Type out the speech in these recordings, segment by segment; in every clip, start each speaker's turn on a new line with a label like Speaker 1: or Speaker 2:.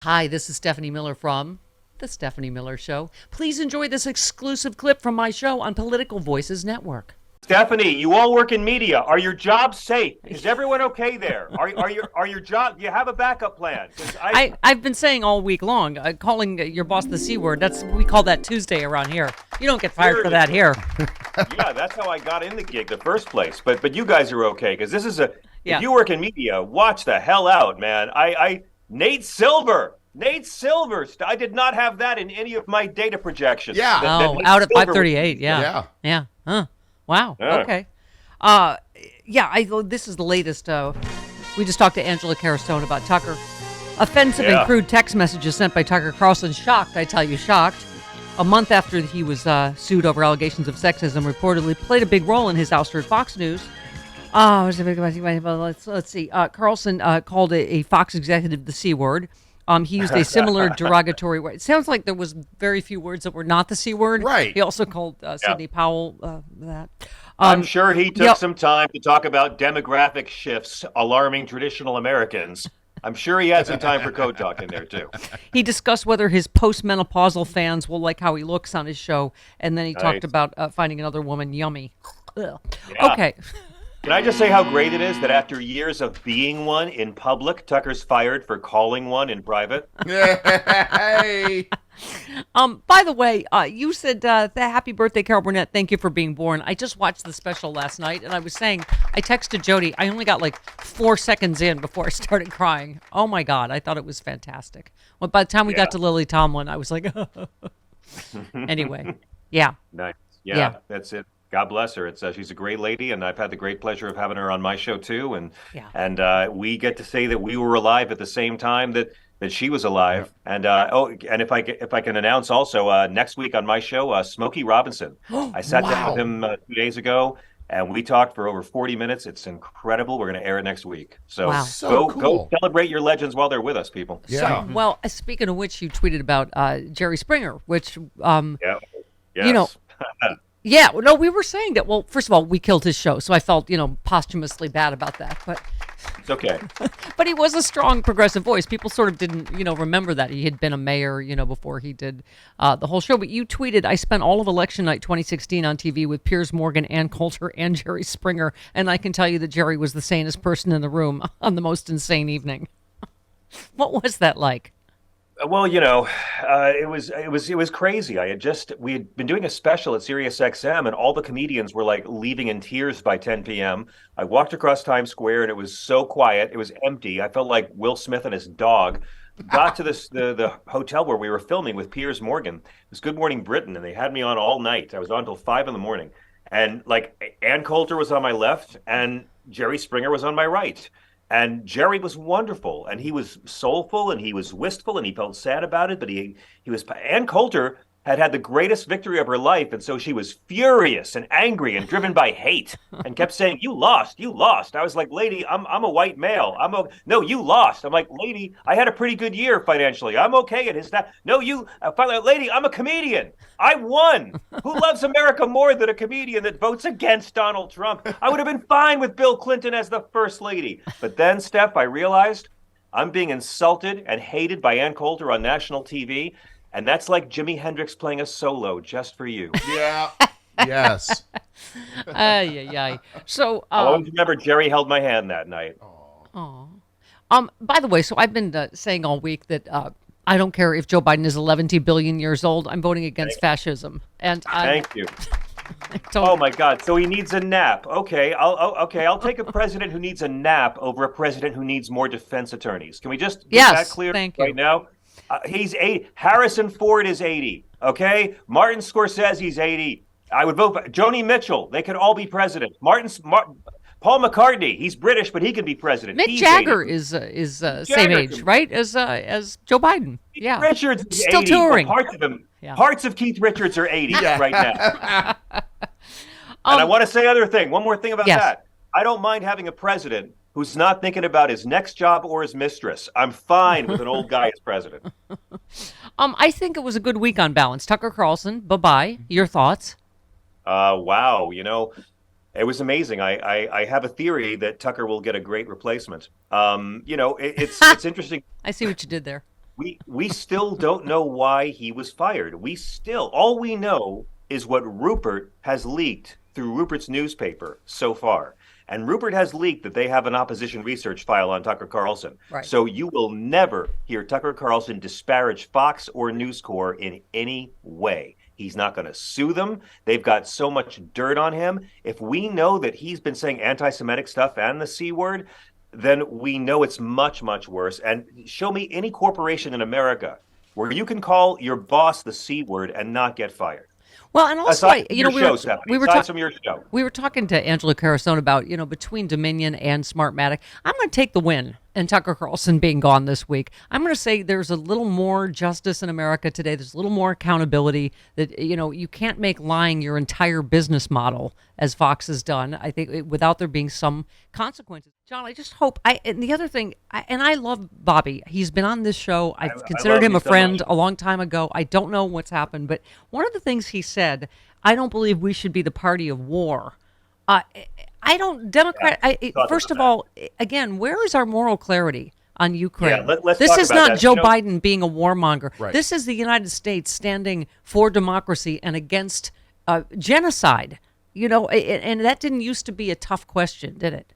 Speaker 1: Hi, this is Stephanie Miller from The Stephanie Miller Show. Please enjoy this exclusive clip from my show on Political Voices Network.
Speaker 2: Stephanie, you all work in media. Are your jobs safe? Is everyone okay there? Are your job? Do you have a backup plan?
Speaker 1: I've been saying all week long, calling your boss the C word. We call that Tuesday around here. You don't get fired for that here.
Speaker 2: Yeah, that's how I got in the gig the first place. But you guys are okay because this is if you work in media, watch the hell out, man. Nate Silver. I did not have that in any of my data projections.
Speaker 1: Yeah. Out at 538. Yeah. Huh. Wow. Yeah. Okay. This is the latest. We just talked to Angela Carlson about Tucker. Offensive and crude text messages sent by Tucker Carlson. Shocked, I tell you, shocked. A month after he was sued over allegations of sexism, reportedly played a big role in his ouster at Fox News. Let's see. Carlson called a Fox executive the C word. He used a similar derogatory word. It sounds like there was very few words that were not the C word.
Speaker 3: Right.
Speaker 1: He also called Sidney Powell that.
Speaker 2: I'm sure he took some time to talk about demographic shifts alarming traditional Americans. I'm sure he had some time for code talk in there, too.
Speaker 1: He discussed whether his postmenopausal fans will like how he looks on his show, and then he talked about finding another woman yummy. Yeah. Okay.
Speaker 2: Can I just say how great it is that after years of being one in public, Tucker's fired for calling one in private?
Speaker 3: Hey.
Speaker 1: By the way, you said happy birthday, Carol Burnett. Thank you for being born. I just watched the special last night, and I was saying, I texted Jody. I only got like 4 seconds in before I started crying. Oh, my God. I thought it was fantastic. Well, by the time we got to Lily Tomlin, I was like, anyway. Yeah.
Speaker 2: Nice. Yeah, that's it. God bless her. She's a great lady, and I've had the great pleasure of having her on my show too. And we get to say that we were alive at the same time that she was alive. And and if I can announce also next week on my show, Smokey Robinson. I sat down with him 2 days ago, and we talked for over 40 minutes. It's incredible. We're going to air it next week. So, go celebrate your legends while they're with us, people.
Speaker 3: Yeah.
Speaker 1: So, well, speaking of which, you tweeted about Jerry Springer, which
Speaker 2: Yes.
Speaker 1: you know. Yeah, no, we were saying that. Well, first of all, we killed his show, so I felt, posthumously bad about that. But
Speaker 2: it's okay.
Speaker 1: But he was a strong progressive voice. People sort of didn't, remember that he had been a mayor, before he did the whole show. But you tweeted, "I spent all of election night 2016 on TV with Piers Morgan, Ann Coulter, and Jerry Springer, and I can tell you that Jerry was the sanest person in the room on the most insane evening." What was that like?
Speaker 2: Well, it was crazy. We had been doing a special at Sirius XM, and all the comedians were like leaving in tears by 10 p.m. I walked across Times Square, and it was so quiet. It was empty. I felt like Will Smith and his dog. Got to the hotel where we were filming with Piers Morgan. It was Good Morning Britain, and they had me on all night. I was on until 5 a.m. And like Ann Coulter was on my left, and Jerry Springer was on my right. And Jerry was wonderful, and he was soulful, and he was wistful, and he felt sad about it. But he was. Ann Coulter had the greatest victory of her life, and so she was furious and angry and driven by hate, and kept saying, "You lost, you lost." I was like, "Lady, I'm a white male. No, you lost." I'm like, "Lady, I had a pretty good year financially. I'm okay." And his dad, "No, you, finally, lady, I'm a comedian. I won. Who loves America more than a comedian that votes against Donald Trump? I would have been fine with Bill Clinton as the first lady." But then, Steph, I realized I'm being insulted and hated by Ann Coulter on national TV. And that's like Jimi Hendrix playing a solo just for you.
Speaker 3: Yeah. Yes.
Speaker 1: So
Speaker 2: I'll always remember Jerry held my hand that night.
Speaker 1: Oh. By the way, so I've been saying all week that I don't care if Joe Biden is 11 billion years old. I'm voting against fascism. And
Speaker 2: thank you. Oh my God! So he needs a nap. Okay, I'll take a president who needs a nap over a president who needs more defense attorneys. Can we just get that clear right now? He's 80. Harrison Ford is 80. Okay, Martin Scorsese's 80. I would vote for Joni Mitchell. They could all be president. Paul McCartney. He's British, but he can be president.
Speaker 1: Mick Jagger is same age, right? As Joe Biden.
Speaker 2: Keith Richards is
Speaker 1: still
Speaker 2: 80.
Speaker 1: touring.
Speaker 2: Parts of Keith Richards are 80 right now. And I want to say one more thing about that. I don't mind having a president who's not thinking about his next job or his mistress. I'm fine with an old guy as president.
Speaker 1: I think it was a good week on balance. Tucker Carlson, bye-bye. Your thoughts?
Speaker 2: Wow. It was amazing. I have a theory that Tucker will get a great replacement. It's interesting.
Speaker 1: I see what you did there.
Speaker 2: We still don't know why he was fired. All we know is what Rupert has leaked through Rupert's newspaper so far. And Rupert has leaked that they have an opposition research file on Tucker Carlson.
Speaker 1: Right.
Speaker 2: So you will never hear Tucker Carlson disparage Fox or News Corps in any way. He's not going to sue them. They've got so much dirt on him. If we know that he's been saying anti-Semitic stuff and the C word, then we know it's much, much worse. And show me any corporation in America where you can call your boss the C word and not get fired.
Speaker 1: Well, and also, we were talking to Angela Carlson about, between Dominion and Smartmatic. I'm going to take the win and Tucker Carlson being gone this week. I'm going to say there's a little more justice in America today. There's a little more accountability that, you can't make lying your entire business model as Fox has done, I think, without there being some consequences. John, I just hope and the other thing, I love Bobby. He's been on this show. I've considered him a friend a long time ago. I don't know what's happened, but one of the things he said, I don't believe we should be the party of war. First of all, again, where is our moral clarity on Ukraine? This is not Joe Biden being a warmonger.
Speaker 3: Right.
Speaker 1: This is the United States standing for democracy and against genocide. And that didn't used to be a tough question, did it?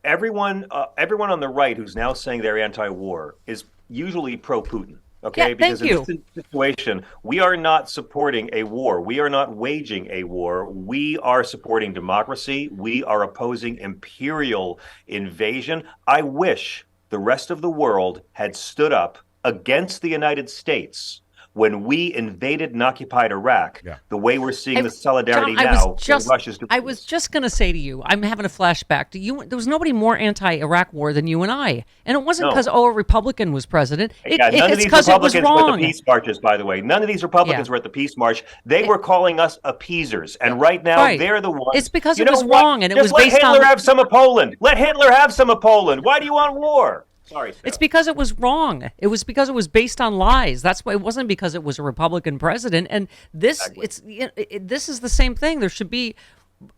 Speaker 2: Everyone on the right who's now saying they're anti-war is usually pro-Putin. Okay,
Speaker 1: yeah,
Speaker 2: because in this situation, we are not supporting a war. We are not waging a war. We are supporting democracy. We are opposing imperial invasion. I wish the rest of the world had stood up against the United States when we invaded and occupied Iraq, the way we're seeing the solidarity
Speaker 1: John,
Speaker 2: now with Russia's defense.
Speaker 1: I was just going to say to you, I'm having a flashback to you. There was nobody more anti-Iraq war than you and I. And it wasn't because, a Republican was president.
Speaker 2: None of these Republicans were at the peace marches, by the way. None of these Republicans were at the peace march. They were calling us appeasers. And right now, they're the ones.
Speaker 1: It's because it was wrong, and it was based on...
Speaker 2: Let Hitler have some of Poland. Let Hitler have some of Poland. Why do you want war? Sorry, Sarah.
Speaker 1: It's because it was wrong. It was because it was based on lies. That's why it wasn't because it was a Republican president. And this, this is the same thing. There should be,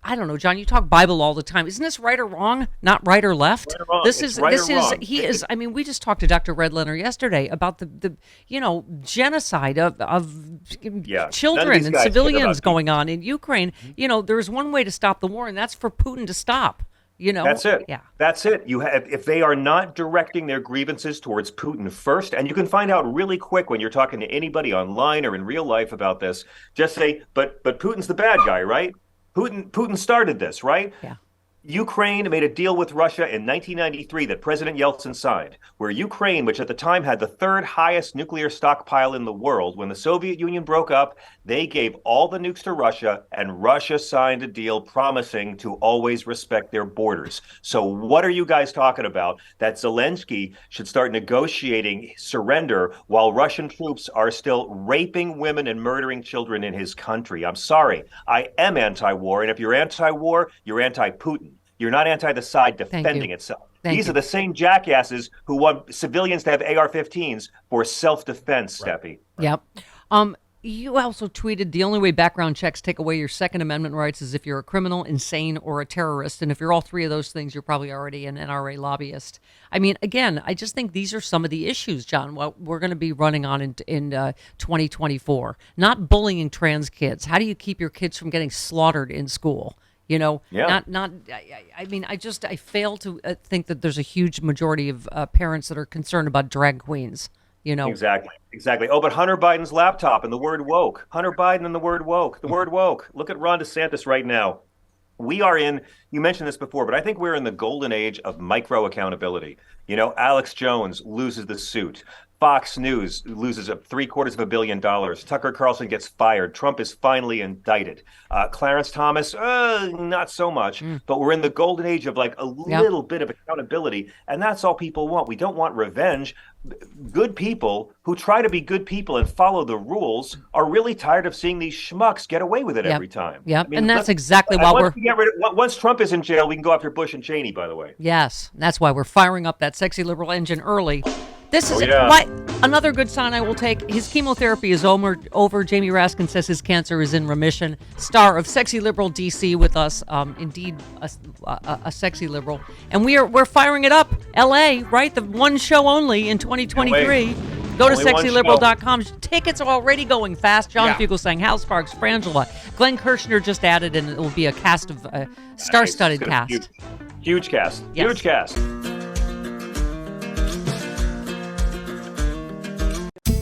Speaker 1: I don't know, John. You talk Bible all the time. Isn't this right or wrong? Not right or left.
Speaker 2: Right or wrong.
Speaker 1: He is. I mean, we just talked to Dr. Redlener yesterday about the genocide of children and civilians going on in Ukraine. There's one way to stop the war, and that's for Putin to stop.
Speaker 2: That's it.
Speaker 1: Yeah,
Speaker 2: that's it. If they are not directing their grievances towards Putin first, and you can find out really quick when you're talking to anybody online or in real life about this, just say, but Putin's the bad guy, right? Putin started this, right?
Speaker 1: Yeah.
Speaker 2: Ukraine made a deal with Russia in 1993 that President Yeltsin signed, where Ukraine, which at the time had the third highest nuclear stockpile in the world, when the Soviet Union broke up, they gave all the nukes to Russia, and Russia signed a deal promising to always respect their borders. So what are you guys talking about? That Zelensky should start negotiating surrender while Russian troops are still raping women and murdering children in his country. I'm sorry. I am anti-war, and if you're anti-war, you're anti-Putin. You're not anti the side defending itself. These are the same jackasses who want civilians to have AR-15s for self-defense, Steffi.
Speaker 1: Yep. You also tweeted, the only way background checks take away your Second Amendment rights is if you're a criminal, insane, or a terrorist. And if you're all three of those things, you're probably already an NRA lobbyist. I mean, again, I just think these are some of the issues, John, what we're going to be running on in 2024. Not bullying trans kids. How do you keep your kids from getting slaughtered in school? I fail to think that there's a huge majority of parents that are concerned about drag queens,
Speaker 2: Exactly. Oh, but Hunter Biden's laptop and the word woke. Hunter Biden and the word woke. Look at Ron DeSantis right now. We are in, you mentioned this before, but I think we're in the golden age of micro accountability. Alex Jones loses the suit. Fox News loses $750 million. Tucker Carlson gets fired. Trump is finally indicted. Clarence Thomas, not so much. But we're in the golden age of like a little bit of accountability. And that's all people want. We don't want revenge. Good people who try to be good people and follow the rules are really tired of seeing these schmucks get away with it every time.
Speaker 1: Yeah, and that's exactly why
Speaker 2: once Trump is in jail, we can go after Bush and Cheney, by the way.
Speaker 1: Yes, that's why we're firing up that sexy liberal engine early. This is why another good sign I will take. His chemotherapy is over. Jamie Raskin says his cancer is in remission. Star of Sexy Liberal DC with us. Indeed, a sexy liberal. And we're firing it up. LA, right? The one show only in 2023. Go to
Speaker 2: Only one
Speaker 1: sexyliberal.com. Tickets are already going fast. John
Speaker 3: Yeah.
Speaker 1: Fugelsang, Hal Sparks, Frangela. Glenn Kirschner just added, and it will be a cast of star-studded
Speaker 2: Nice.
Speaker 1: cast.
Speaker 2: Huge cast.
Speaker 1: Yes.
Speaker 2: Huge cast.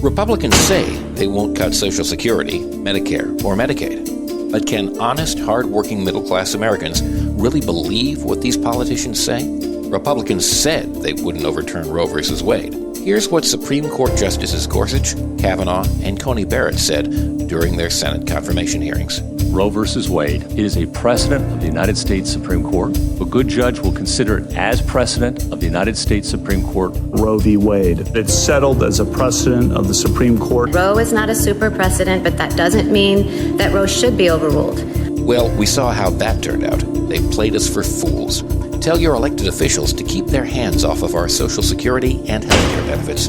Speaker 4: Republicans say they won't cut Social Security, Medicare, or Medicaid. But can honest, hard-working middle-class Americans really believe what these politicians say? Republicans said they wouldn't overturn Roe v. Wade. Here's what Supreme Court Justices Gorsuch, Kavanaugh, and Coney Barrett said during their Senate confirmation hearings.
Speaker 5: Roe v. Wade. It is a precedent of the United States Supreme Court. A good judge will consider it as precedent of the United States Supreme Court.
Speaker 6: Roe v. Wade. It's settled as a precedent of the Supreme Court.
Speaker 7: Roe is not a super precedent, but that doesn't mean that Roe should be overruled.
Speaker 4: Well, we saw how that turned out. They played us for fools. Tell your elected officials to keep their hands off of our Social Security and healthcare benefits.